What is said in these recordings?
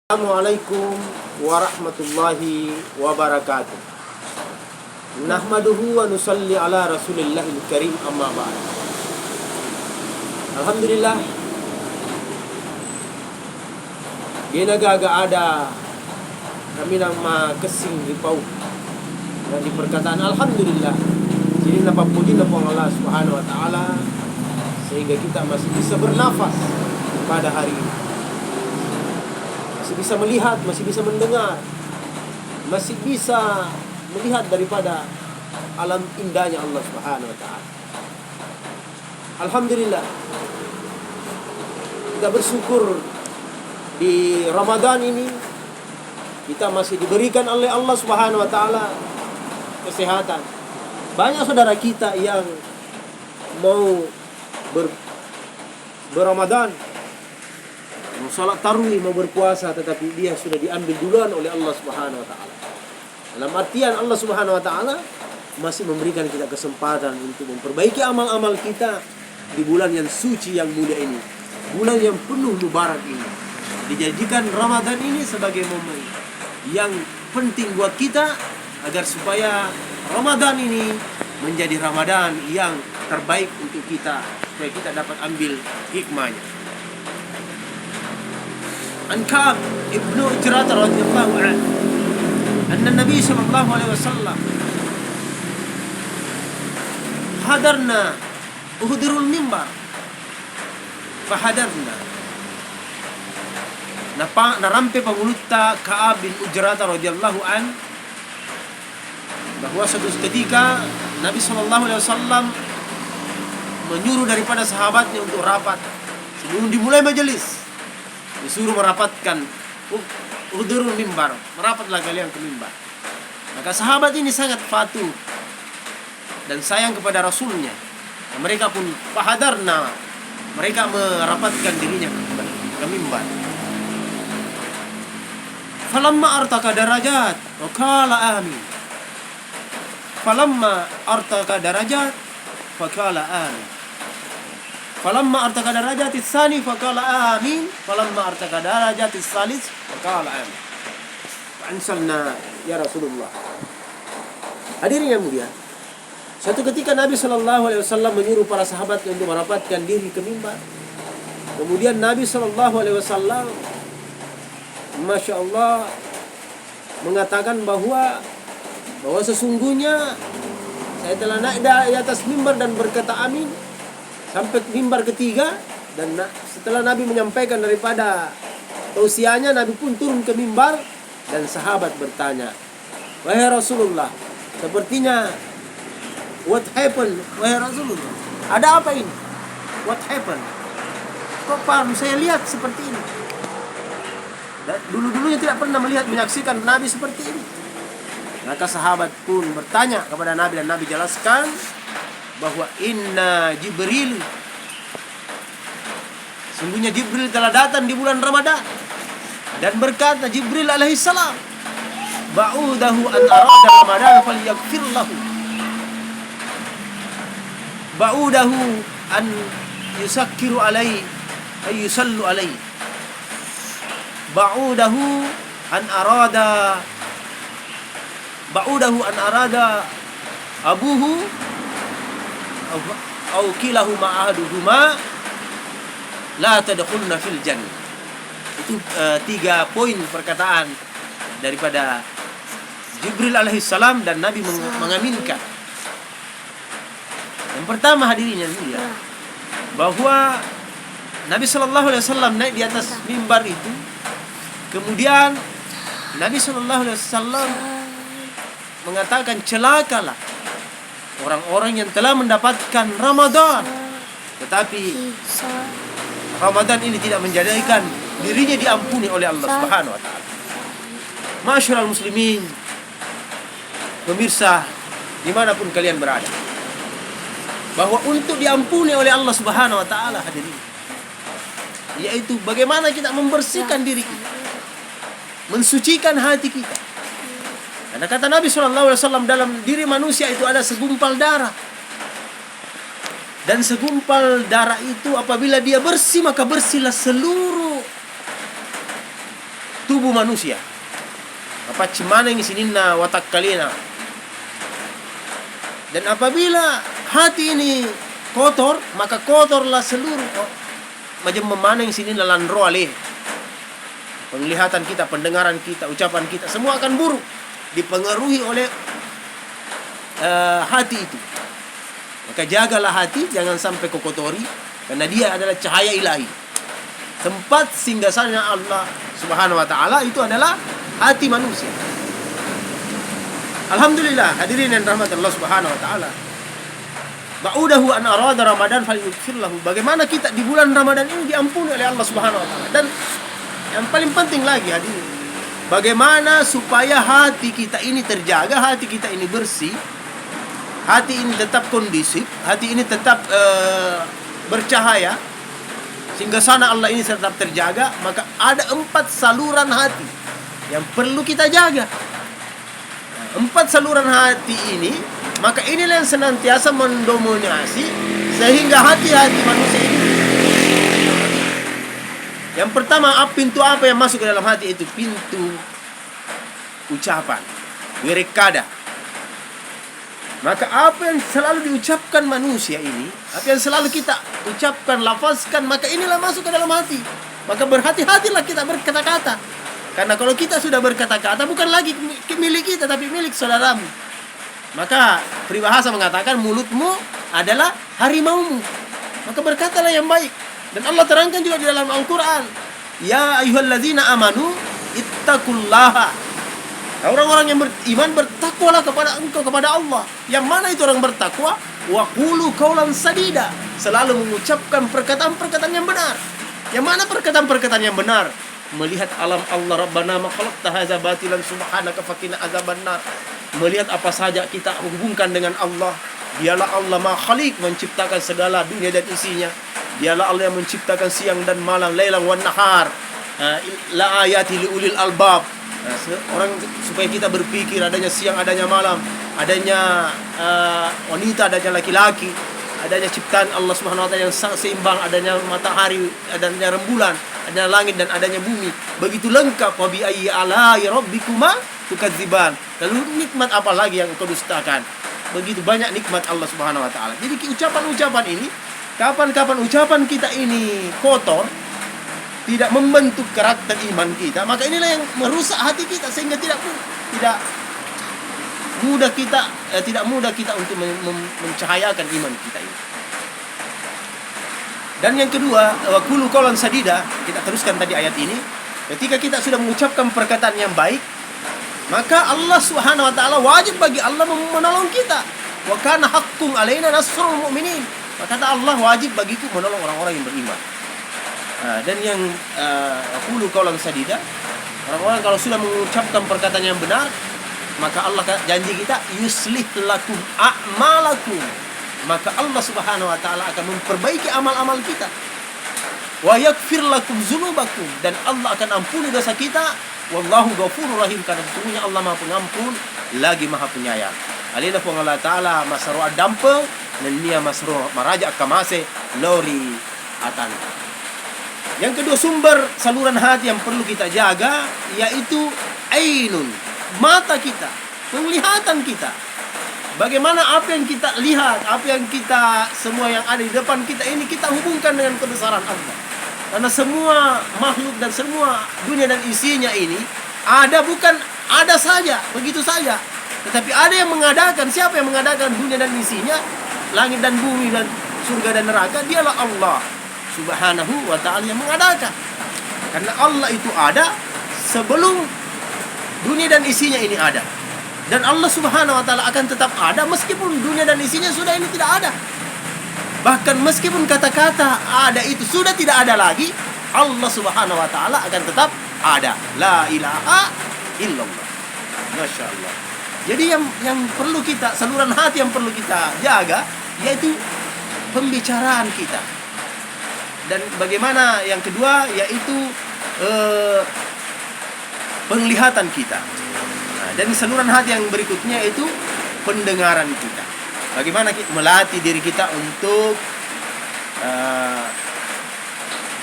Assalamualaikum warahmatullahi wabarakatuh. Nahmaduhu wa nusalli ala rasulillahil karim, amma ba'd. Alhamdulillah, ginagaga ada kami nang makesing ripau dan di perkataan alhamdulillah. Jadi napapuji na po ang Allah Subhanahu wa taala sehingga kita masih bisa bernafas pada hari ini. Masih bisa melihat, masih bisa mendengar, masih bisa melihat daripada alam indahnya Allah Subhanahu wa taala. Alhamdulillah, kita bersyukur di Ramadan ini kita masih diberikan oleh Allah Subhanahu wa taala kesehatan. Banyak saudara kita yang mau berramadan, mau salat tarawih, mau berpuasa, tetapi dia sudah diambil duluan oleh Allah Subhanahu wa taala. Dalam artian Allah Subhanahu wa taala masih memberikan kita kesempatan untuk memperbaiki amal-amal kita di bulan yang suci yang mulia ini. Bulan yang penuh mubarak ini. Dijadikan Ramadan ini sebagai momen yang penting buat kita agar supaya Ramadan ini menjadi Ramadan yang terbaik untuk kita, supaya kita dapat ambil hikmahnya. An Ka'ab ibnu Ujrah radhiyallahu anhu anna Nabi sallallahu alaihi wasallam hadarna uhdirul mimbar fahadarna narampe panguluta Ka'ab bin Ujrah radhiyallahu anhu bahwa suatu ketika Nabi sallallahu alaihi wasallam menyuruh daripada sahabatnya untuk rapat sebelum dimulai majelis. Disuruh merapatkan udurul mimbar, merapatlah kalian ke mimbar. Maka sahabat ini sangat patuh dan sayang kepada Rasulnya. Dan mereka pun fahadarna, mereka merapatkan dirinya ke mimbar. Falamma artaka darajat wa qala amin. Falamma artaka darajat wa qala amin. Falamma artaka darajatis tsani faqala amin. Falamma artaka darajatis tsalits faqala amin. Ansalna ya Rasulullah. Hadirin yang mulia, suatu ketika Nabi sallallahu alaihi wasallam menyuruh para sahabat untuk merapatkan diri ke mimbar. Kemudian Nabi sallallahu alaihi wasallam Masya Allah mengatakan bahwa sesungguhnya saya telah naik di atas mimbar dan berkata amin sampai mimbar ketiga, dan setelah Nabi menyampaikan daripada tausiahnya, Nabi pun turun ke mimbar dan sahabat bertanya, wahai Rasulullah, sepertinya what happened, wahai Rasulullah, ada apa ini? What happened? Kok paham saya lihat seperti ini? Dan dulu-dulunya tidak pernah menyaksikan Nabi seperti ini. Maka sahabat pun bertanya kepada Nabi dan Nabi jelaskan bahwa inna Jibril, sungguhnya Jibril telah datang di bulan Ramadan dan berkata Jibril alaihissalam, ba'udahu an arada Ramadan falyaghfir lahu, ba'udahu an yusakkiru alaihi ay yusallu alaihi, ba'udahu an arada abuhu au kilahuma ahaduhuma la tadkhulna fil jannah. Itu 3 poin perkataan daripada Jibril alaihissalam dan Nabi mengaminkan. Yang pertama hadirin yang mulia, bahwa Nabi sallallahu alaihi wasallam naik di atas mimbar itu. Kemudian Nabi sallallahu alaihi wasallam mengatakan celakalah orang-orang yang telah mendapatkan Ramadan, tetapi Ramadan ini tidak menjadikan dirinya diampuni oleh Allah Subhanahu wa taala. Masyarul muslimin, pemirsa dimanapun kalian berada, bahwa untuk diampuni oleh Allah Subhanahu wa taala hadirin, yaitu bagaimana kita membersihkan diri kita, mensucikan hati kita. Karena kata Nabi SAW, dalam diri manusia itu ada segumpal darah. Dan segumpal darah itu apabila dia bersih, maka bersihlah seluruh tubuh manusia. Apa cimana yang sininna watak kalina. Dan apabila hati ini kotor, maka kotorlah seluruh macam memana yang sini lalan roale. Penglihatan kita, pendengaran kita, ucapan kita, semua akan buruk, dipengaruhi oleh hati itu. Maka jagalah hati, jangan sampai kotori, karena dia adalah cahaya ilahi. Tempat singgasannya Allah Subhanahu wa ta'ala itu adalah hati manusia. Alhamdulillah, hadirin yang rahmat Allah Subhanahu wa ta'ala. Ba'udahu an arada Ramadan falyughfir lahu. Bagaimana kita di bulan Ramadan ini diampuni oleh Allah Subhanahu wa ta'ala. Dan yang paling penting lagi hadirin, bagaimana supaya hati kita ini terjaga, hati kita ini bersih, hati ini tetap kondusif, hati ini tetap bercahaya, sehingga sana Allah ini tetap terjaga. Maka ada 4 saluran hati yang perlu kita jaga. 4 saluran hati ini, maka inilah yang senantiasa mendominasi sehingga hati-hati manusia ini. Yang pertama, pintu apa yang masuk ke dalam hati itu? Pintu ucapan, wirekada. Maka apa yang selalu diucapkan manusia ini, apa yang selalu kita ucapkan, lafazkan, maka inilah masuk ke dalam hati. Maka berhati-hatilah kita berkata-kata. Karena kalau kita sudah berkata-kata, bukan lagi milik kita, tapi milik saudaramu. Maka peribahasa mengatakan mulutmu adalah harimaumu. Maka berkatalah yang baik. Dan Allah terangkan juga di dalam Al-Quran, ya ayyuhallazina amanu ittaqullaha. Orang-orang yang beriman, bertakwalah kepada engkau, kepada Allah. Yang mana itu orang bertakwa? Wa qulu qawlan sadida. Selalu mengucapkan perkataan-perkataan yang benar. Yang mana perkataan-perkataan yang benar? Melihat alam Allah, Rabbana ma khalaqta hadza batilan subhanaka faqina adzabannar. Melihat apa saja kita hubungkan dengan Allah. Dialah Allah Maha Khaliq, menciptakan segala dunia dan isinya. Dialah Allah yang menciptakan siang dan malam, lailan wan nahar. La ayati liulil albab. Orang supaya kita berpikir, adanya siang, adanya malam, adanya wanita, adanya laki-laki, adanya ciptaan Allah Subhanahu wa taala yang seimbang, adanya matahari, adanya rembulan, adanya langit dan adanya bumi. Begitu lengkap. Wa bi ayyi alai rabbikuma tukadziban. Lalu nikmat apa lagi yang kau dustakan? Begitu banyak nikmat Allah Subhanahu wa taala. Jadi ucapan-ucapan ini, kapan-kapan ucapan kita ini kotor, tidak membentuk karakter iman kita, maka inilah yang merusak hati kita sehingga tidak mudah kita untuk mencahayakan iman kita ini. Dan yang kedua, wa qulu qawlan sadida, kita teruskan tadi ayat ini. Ketika kita sudah mengucapkan perkataan yang baik, maka Allah Subhanahu wa taala wajib bagi Allah menolong kita. Wa kana haqqun alaina nasrul mu'minin. Maka kata Allah, wajib bagiku menolong orang-orang yang beriman. Dan yang aqulu qawlan sadida, orang-orang kalau sudah mengucapkan perkataan yang benar, maka Allah janji kita yuslih lakum a'malakum. Maka Allah Subhanahu wa taala akan memperbaiki amal-amal kita. Wa yaghfir lakum dzunubakum, dan Allah akan ampuni dosa kita. Wallahu ghafurur rahim, karena sesungguhnya Allah Maha Pengampun lagi Maha Penyayang. Alina pun Allah taala masaro adampe dan nia masaro maraja kamase lori atan. Yang kedua, sumber saluran hati yang perlu kita jaga yaitu ainun, mata kita, penglihatan kita. Bagaimana apa yang kita lihat, apa yang kita, semua yang ada di depan kita ini kita hubungkan dengan kebesaran Allah. Karena semua makhluk dan semua dunia dan isinya ini ada, bukan ada saja, begitu saja. Tetapi ada yang mengadakan. Siapa yang mengadakan dunia dan isinya? Langit dan bumi dan surga dan neraka, dialah Allah Subhanahu wa ta'ala yang mengadakan. Karena Allah itu ada sebelum dunia dan isinya ini ada. Dan Allah Subhanahu wa ta'ala akan tetap ada meskipun dunia dan isinya sudah ini tidak ada. Bahkan meskipun kata-kata ada itu sudah tidak ada lagi, Allah Subhanahu wa ta'ala akan tetap ada. La ilaha illallah. Masya Allah. Jadi yang perlu kita, saluran hati yang perlu kita jaga yaitu pembicaraan kita. Dan bagaimana yang kedua yaitu penglihatan kita. Dan saluran hati yang berikutnya itu pendengaran kita. Bagaimana kita melatih diri kita untuk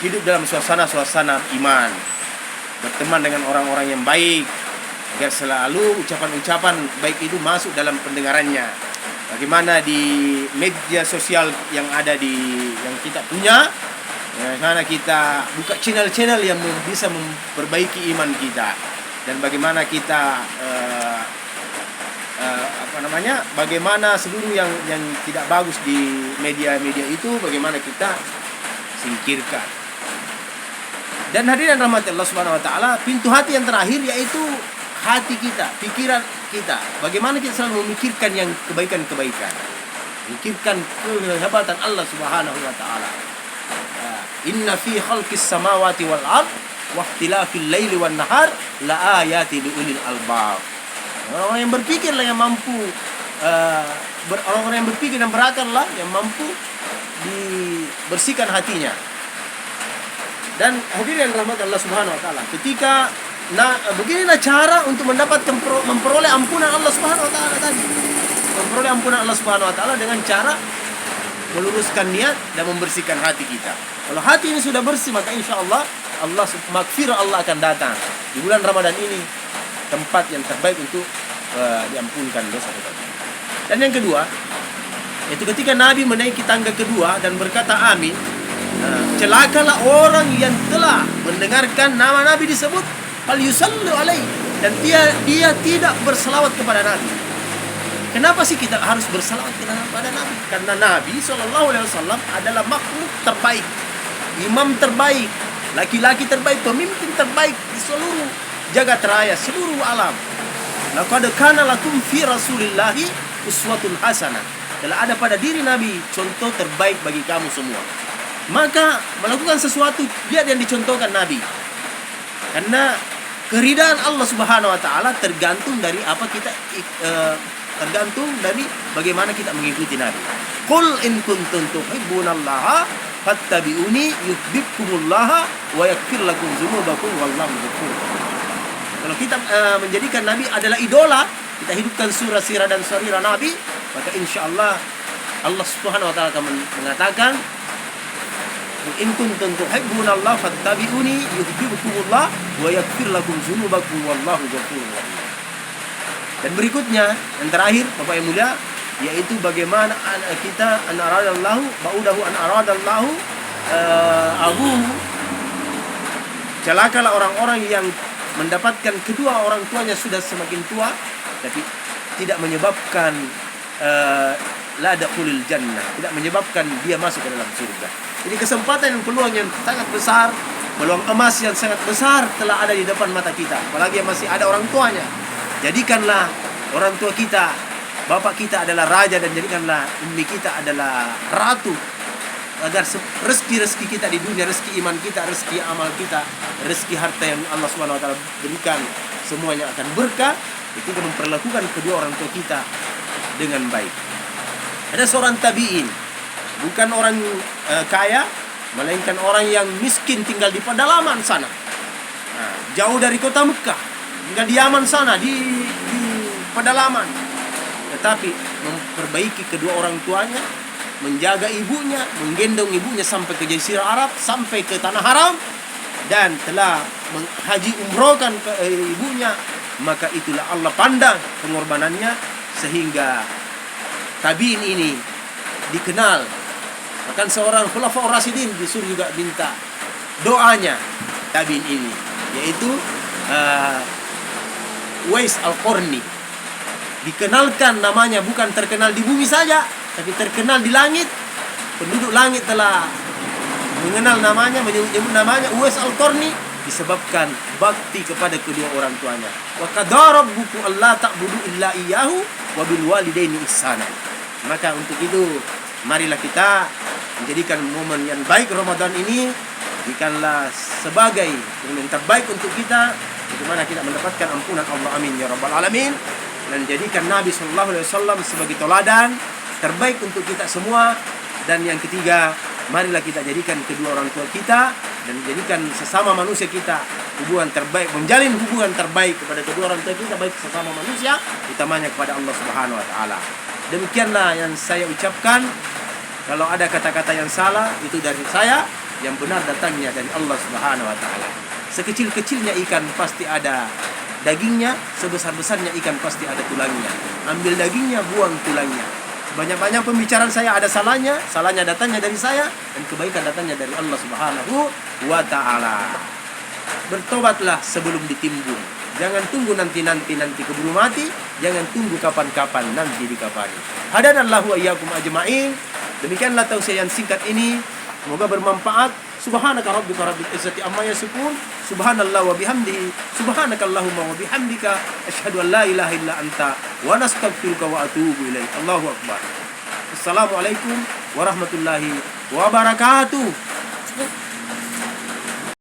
hidup dalam suasana-suasana iman. berteman dengan orang-orang yang baik, agar selalu ucapan-ucapan baik itu masuk dalam pendengarannya. Bagaimana di media sosial yang ada yang kita punya, karena kita buka channel-channel yang bisa memperbaiki iman kita, dan bagaimana kita bagaimana seluruh yang tidak bagus di media-media itu bagaimana kita singkirkan. Dan hadirin rahmat Allah Subhanahu wa taala, pintu hati yang terakhir yaitu hati kita, pikiran kita. Bagaimana kita selalu memikirkan yang kebaikan-kebaikan, memikirkan kehebatan Allah Subhanahu wa taala. Inna fi khalqis samawati wal ard wa ikhtilafil laili wan nahar la ayati liulil albab. Orang yang berpikir lah yang mampu, orang yang berpikir dan berakal lah yang mampu dibersihkan hatinya. Dan hadirin rahmat Allah Subhanahu wa taala, ketika beginilah cara untuk mendapatkan memperoleh ampunan Allah Subhanahu wa taala tadi. Memperoleh ampunan Allah Subhanahu wa taala dengan cara meluruskan niat dan membersihkan hati kita. Kalau hati ini sudah bersih, maka insya Allah maghfirah Allah akan datang di bulan Ramadan ini, tempat yang terbaik untuk diampunkan dosa-dosa. Dan yang kedua, yaitu ketika Nabi menaiki tangga kedua dan berkata amin, celakalah orang yang telah mendengarkan nama Nabi disebut fal yusallu alaihi, dan dia tidak berselawat kepada Nabi. Kenapa sih kita harus berselawat kepada Nabi? Karena Nabi SAW adalah makhluk terbaik, imam terbaik, laki-laki terbaik, pemimpin terbaik di seluruh jagat raya, seluruh alam. Laqad kana lakum fi Rasulillahi uswatun hasanah. Telah ada pada diri Nabi contoh terbaik bagi kamu semua. Maka melakukan sesuatu lihat yang dicontohkan Nabi. Karena keridaan Allah Subhanahu wa taala tergantung dari apa kita tergantung dari bagaimana kita mengikuti Nabi. Qul in kuntum tuhibbunallaha fattabi'uni yuhibbukumullah wa yaghfir lakum dzunubakum wallahu ghafurur. Kalau kita menjadikan Nabi adalah idola, kita hidupkan surah sirah dan sarirah Nabi, maka insyaallah Allah Subhanahu wa taala akan mengatakan in kuntum tuhibbunallaha fattabi'uni yuhibbukumullah wa yaghfir lakum dzunubakum wallahu ghafurur rahim. Dan berikutnya yang terakhir Bapak yang mulia, yaitu bagaimana kita an aradallahu ba'udahu an aradallahu abuhu. Celakalah orang-orang yang mendapatkan kedua orang tuanya sudah semakin tua tapi tidak menyebabkan la dakhulil jannah, tidak menyebabkan dia masuk ke dalam surga. Jadi kesempatan dan peluang yang sangat besar, peluang emas yang sangat besar telah ada di depan mata kita, apalagi yang masih ada orang tuanya. Jadikanlah orang tua kita, bapak kita adalah raja, dan jadikanlah ummi kita adalah ratu, agar rezeki-rezeki kita di dunia, rezeki iman kita, rezeki amal kita, rezeki harta yang Allah Subhanahu wa taala berikan, semuanya akan berkah ketika memperlakukan kedua orang tua kita dengan baik. Ada seorang tabi'in, bukan orang kaya, melainkan orang yang miskin, tinggal di pedalaman sana, jauh dari kota Mekah, tinggal di Yaman sana, di pedalaman, tetapi memperbaiki kedua orang tuanya, menjaga ibunya, menggendong ibunya sampai ke Jazirah Arab, sampai ke Tanah Haram, dan telah menghaji umrohkan ke ibunya. Maka itulah Allah pandang pengorbanannya, sehingga tabi'in ini dikenal. Bahkan seorang khulafaur rasyidin disuruh juga minta doanya tabi'in ini, yaitu Uwais Al-Qarni. Dikenalkan namanya, bukan terkenal di bumi saja, tapi terkenal di langit. Penduduk langit telah mengenal namanya, menyebut namanya Uwais Al-Qarni, disebabkan bakti kepada kedua orang tuanya. Wa qadara rabbukum alla ta'budu illa iyyahu wa bil walidaini ihsana. Maka untuk itu marilah kita menjadikan momen yang baik Ramadan ini, jadikanlah sebagai momen terbaik untuk kita, bagaimana kita mendapatkan ampunan Allah, amin ya rabbal alamin. Dan jadikan Nabi SAW sebagai teladan terbaik untuk kita semua. Dan yang ketiga, marilah kita jadikan kedua orang tua kita dan jadikan sesama manusia kita hubungan terbaik, menjalin hubungan terbaik kepada kedua orang tua kita, baik sesama manusia, utamanya kepada Allah Subhanahu wa taala. Demikianlah yang saya ucapkan. Kalau ada kata-kata yang salah, itu dari saya, yang benar datangnya dari Allah Subhanahu wa taala. Sekecil-kecilnya ikan pasti ada dagingnya, sebesar-besarnya ikan pasti ada tulangnya. Ambil dagingnya, buang tulangnya. Banyak-banyak pembicaraan saya ada salahnya. Salahnya datangnya dari saya, dan kebaikan datangnya dari Allah Subhanahu wa ta'ala. Bertobatlah sebelum ditimbun. Jangan tunggu nanti keburu mati. Jangan tunggu kapan-kapan nanti dikafani. Hadanallahu ayyakum ajma'in. Demikianlah tausiah yang singkat ini. Semoga bermanfaat. Subhanaka rabbika rabbil izzati amma yasifun. Subhanallah wa bihamdihi. Subhanakallahumma wa bihamdika. Asyhadu an la ilaha illa anta. Wa nastaghfiruka wa atubu ilaik. Allahu akbar. Assalamualaikum warahmatullahi wabarakatuh.